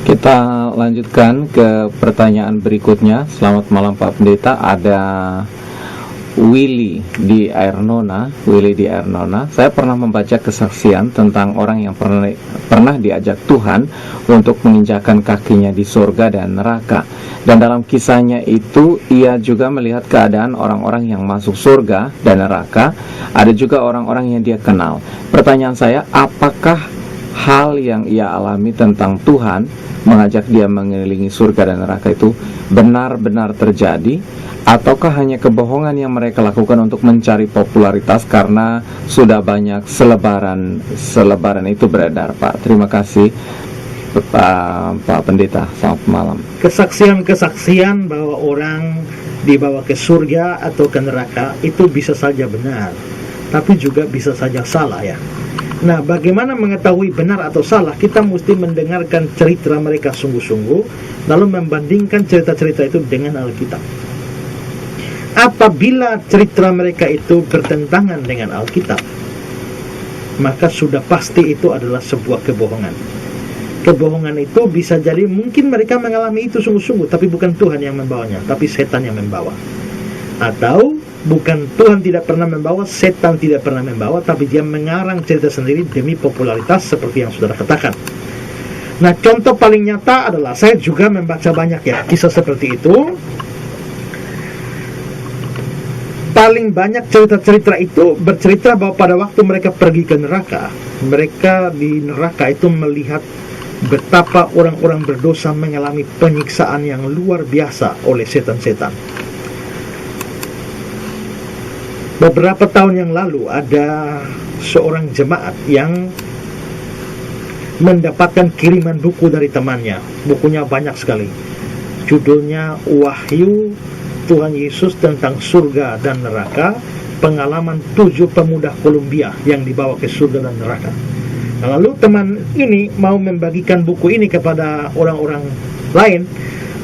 Kita lanjutkan ke pertanyaan berikutnya. Selamat malam Pak Pendeta. Ada Willy di Airnona. Saya pernah membaca kesaksian tentang orang yang pernah diajak Tuhan untuk menginjakkan kakinya di surga dan neraka. Dan dalam kisahnya itu ia juga melihat keadaan orang-orang yang masuk surga dan neraka. Ada juga orang-orang yang dia kenal. Pertanyaan saya, apakah hal yang ia alami tentang Tuhan mengajak dia mengelilingi surga dan neraka itu benar-benar terjadi, ataukah hanya kebohongan yang mereka lakukan untuk mencari popularitas karena sudah banyak selebaran itu beredar, Pak? Terima kasih, Pak Pendeta. Selamat malam. Kesaksian bahwa orang dibawa ke surga atau ke neraka itu bisa saja benar, tapi juga bisa saja salah, ya. Nah, bagaimana mengetahui benar atau salah? Kita mesti mendengarkan cerita mereka sungguh-sungguh, lalu membandingkan cerita-cerita itu dengan Alkitab. Apabila cerita mereka itu bertentangan dengan Alkitab, maka sudah pasti itu adalah sebuah kebohongan. Kebohongan itu bisa jadi mungkin mereka mengalami itu sungguh-sungguh, tapi bukan Tuhan yang membawanya, tapi setan yang membawa. Atau bukan Tuhan tidak pernah membawa, setan tidak pernah membawa, tapi dia mengarang cerita sendiri demi popularitas seperti yang saudara katakan. Nah, contoh paling nyata adalah, saya juga membaca banyak ya kisah seperti itu. Paling banyak cerita-cerita itu bercerita bahwa pada waktu mereka pergi ke neraka, mereka di neraka itu melihat betapa orang-orang berdosa mengalami penyiksaan yang luar biasa oleh setan-setan. Beberapa tahun yang lalu ada seorang jemaat yang mendapatkan kiriman buku dari temannya. Bukunya banyak sekali. Judulnya Wahyu Tuhan Yesus tentang surga dan neraka, pengalaman 7 pemuda Kolombia yang dibawa ke surga dan neraka. Nah, lalu teman ini mau membagikan buku ini kepada orang-orang lain,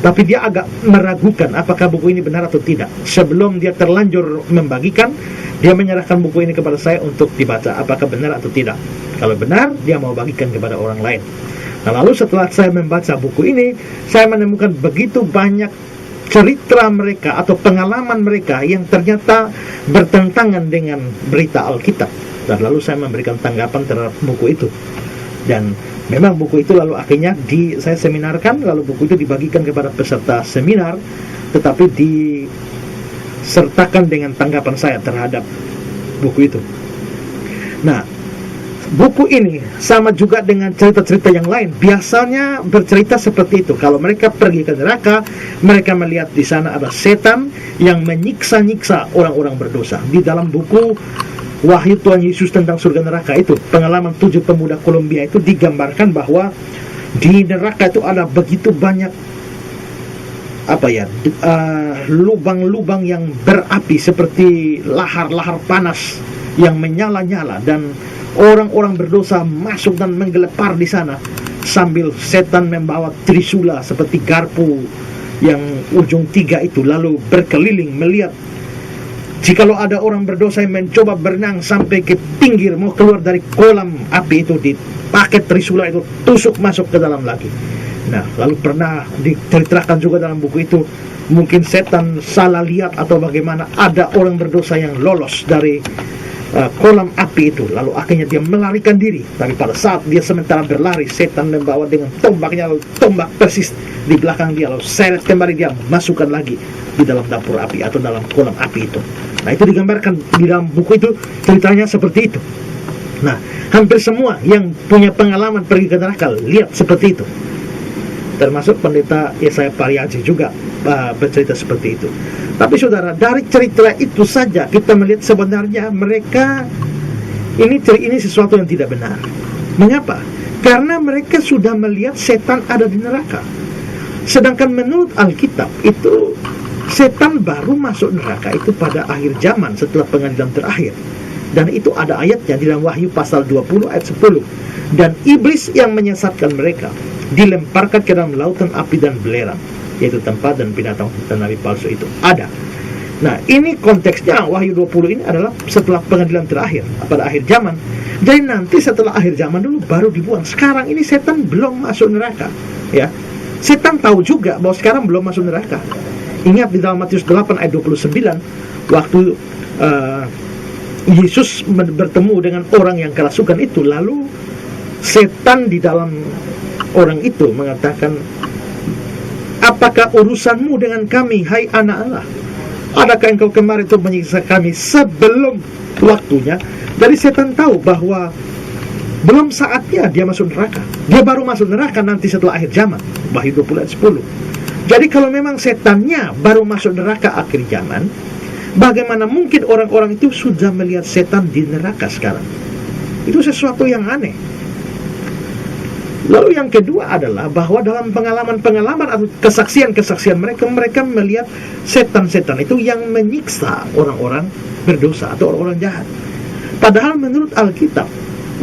tapi dia agak meragukan apakah buku ini benar atau tidak. Sebelum dia terlanjur membagikan, dia menyerahkan buku ini kepada saya untuk dibaca, apakah benar atau tidak. Kalau benar, dia mau bagikan kepada orang lain. Nah, lalu setelah saya membaca buku ini, saya menemukan begitu banyak cerita mereka atau pengalaman mereka yang ternyata bertentangan dengan berita Alkitab. Dan lalu saya memberikan tanggapan terhadap buku itu. Dan memang buku itu lalu akhirnya saya seminarkan, lalu buku itu dibagikan kepada peserta seminar, tetapi disertakan dengan tanggapan saya terhadap buku itu. Nah, buku ini sama juga dengan cerita-cerita yang lain. Biasanya bercerita seperti itu. Kalau mereka pergi ke neraka, mereka melihat di sana ada setan yang menyiksa-nyiksa orang-orang berdosa. Di dalam buku Wahyu Tuhan Yesus tentang surga neraka itu, pengalaman 7 pemuda Kolombia itu digambarkan bahwa di neraka itu ada begitu banyak lubang-lubang yang berapi seperti lahar-lahar panas yang menyala-nyala, dan orang-orang berdosa masuk dan menggelepar di sana sambil setan membawa trisula seperti garpu yang ujung 3 itu, lalu berkeliling melihat. Jikalau ada orang berdosa yang mencoba berenang sampai ke pinggir, mau keluar dari kolam api itu, dipakai trisula itu tusuk masuk ke dalam lagi. Nah, lalu pernah diceritakan juga dalam buku itu, mungkin setan salah lihat atau bagaimana, ada orang berdosa yang lolos dari kolam api itu, lalu akhirnya dia melarikan diri. Tapi pada saat dia sementara berlari, setan membawa dengan tombaknya, lalu tombak persis di belakang dia, lalu seret kembali, dia masukkan lagi di dalam dapur api atau dalam kolam api itu. Nah, itu digambarkan di dalam buku itu, ceritanya seperti itu. Nah, hampir semua yang punya pengalaman pergi ke neraka lihat seperti itu, termasuk pendeta Yesaya Pariaji juga bercerita seperti itu. Tapi saudara, dari cerita itu saja kita melihat sebenarnya mereka ini sesuatu yang tidak benar. Mengapa? Karena mereka sudah melihat setan ada di neraka. Sedangkan menurut Alkitab itu setan baru masuk neraka itu pada akhir zaman setelah pengadilan terakhir. Dan itu ada ayatnya di dalam Wahyu pasal 20 ayat 10. Dan iblis yang menyesatkan mereka dilemparkan ke dalam lautan api dan belerang, yaitu tempat dan binatang dan nabi palsu itu ada. Nah, ini konteksnya Wahyu 20 ini adalah setelah pengadilan terakhir pada akhir zaman. Jadi nanti setelah akhir zaman dulu baru dibuang. Sekarang ini setan belum masuk neraka. Ya, setan tahu juga bahwa sekarang belum masuk neraka. Ingat di dalam Matius 8 ayat 29, waktu Yesus bertemu dengan orang yang kerasukan itu, lalu setan di dalam orang itu mengatakan, apakah urusanmu dengan kami, hai anak Allah? Adakah engkau kemari untuk menyiksa kami sebelum waktunya? Jadi setan tahu bahwa belum saatnya dia masuk neraka. Dia baru masuk neraka nanti setelah akhir zaman. Wahyu 20 ayat 10. Jadi kalau memang setannya baru masuk neraka akhir zaman, bagaimana mungkin orang-orang itu sudah melihat setan di neraka sekarang? Itu sesuatu yang aneh. Lalu yang kedua adalah bahwa dalam pengalaman-pengalaman atau kesaksian-kesaksian mereka melihat setan-setan itu yang menyiksa orang-orang berdosa atau orang-orang jahat. Padahal menurut Alkitab,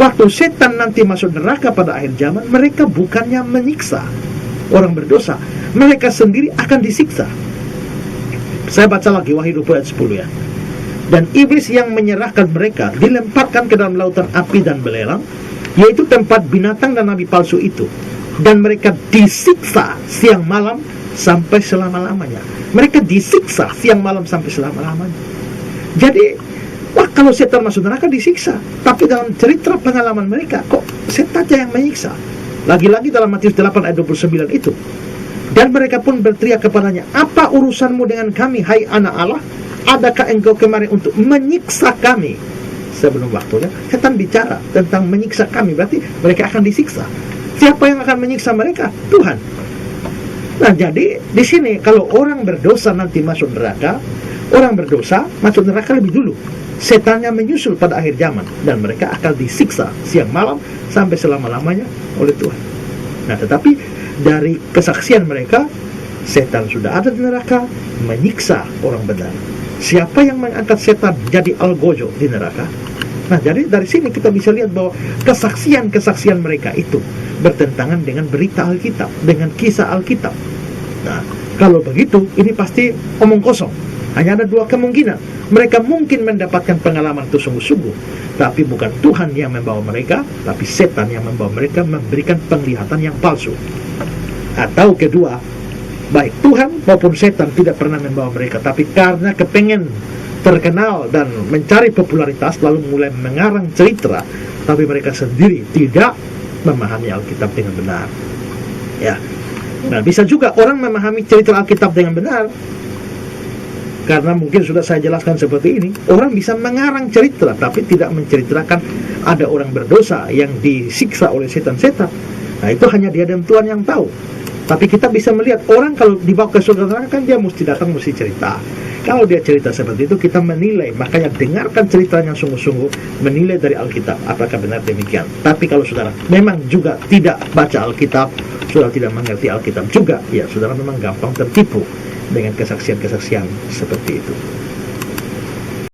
waktu setan nanti masuk neraka pada akhir zaman, mereka bukannya menyiksa orang berdosa, mereka sendiri akan disiksa. Saya baca lagi Wahyu 20 ayat 10 ya. Dan iblis yang menyerahkan mereka dilemparkan ke dalam lautan api dan belerang, yaitu tempat binatang dan nabi palsu itu, dan mereka disiksa siang malam sampai selama-lamanya. Mereka disiksa siang malam sampai selama-lamanya. Jadi, kalau setan masuk neraka disiksa, tapi dalam cerita pengalaman mereka kok setan aja yang menyiksa. Lagi-lagi dalam Matius 8 ayat 29 itu, dan mereka pun berteriak kepadanya, apa urusanmu dengan kami, hai anak Allah? Adakah engkau kemari untuk menyiksa kami sebelum waktunya? Setan bicara tentang menyiksa kami, berarti mereka akan disiksa. Siapa yang akan menyiksa mereka? Tuhan. Nah, jadi di sini kalau orang berdosa nanti masuk neraka, orang berdosa masuk neraka lebih dulu. Setannya menyusul pada akhir zaman, dan mereka akan disiksa siang malam sampai selama-lamanya oleh Tuhan. Nah, tetapi dari kesaksian mereka, setan sudah ada di neraka menyiksa orang benar. Siapa yang mengangkat setan jadi algojo di neraka? Nah, jadi dari sini kita bisa lihat bahwa kesaksian-kesaksian mereka itu bertentangan dengan berita Alkitab, dengan kisah Alkitab. Nah, kalau begitu, ini pasti omong kosong. Hanya ada dua kemungkinan. Mereka mungkin mendapatkan pengalaman itu sungguh-sungguh, tapi bukan Tuhan yang membawa mereka, tapi setan yang membawa mereka memberikan penglihatan yang palsu. Atau kedua, baik Tuhan maupun setan tidak pernah membawa mereka, tapi karena kepengen terkenal dan mencari popularitas, lalu mulai mengarang cerita, tapi mereka sendiri tidak memahami Alkitab dengan benar. Ya, nah bisa juga orang memahami cerita Alkitab dengan benar, karena mungkin sudah saya jelaskan seperti ini. Orang bisa mengarang cerita, tapi tidak menceritakan ada orang berdosa yang disiksa oleh setan-setan. Nah, itu hanya dia dan Tuhan yang tahu. Tapi kita bisa melihat orang kalau dibawa ke surga neraka kan dia mesti datang, mesti cerita. Kalau dia cerita seperti itu, kita menilai. Makanya dengarkan ceritanya sungguh-sungguh, menilai dari Alkitab apakah benar demikian. Tapi kalau saudara memang juga tidak baca Alkitab, saudara tidak mengerti Alkitab juga, ya saudara memang gampang tertipu dengan kesaksian-kesaksian seperti itu.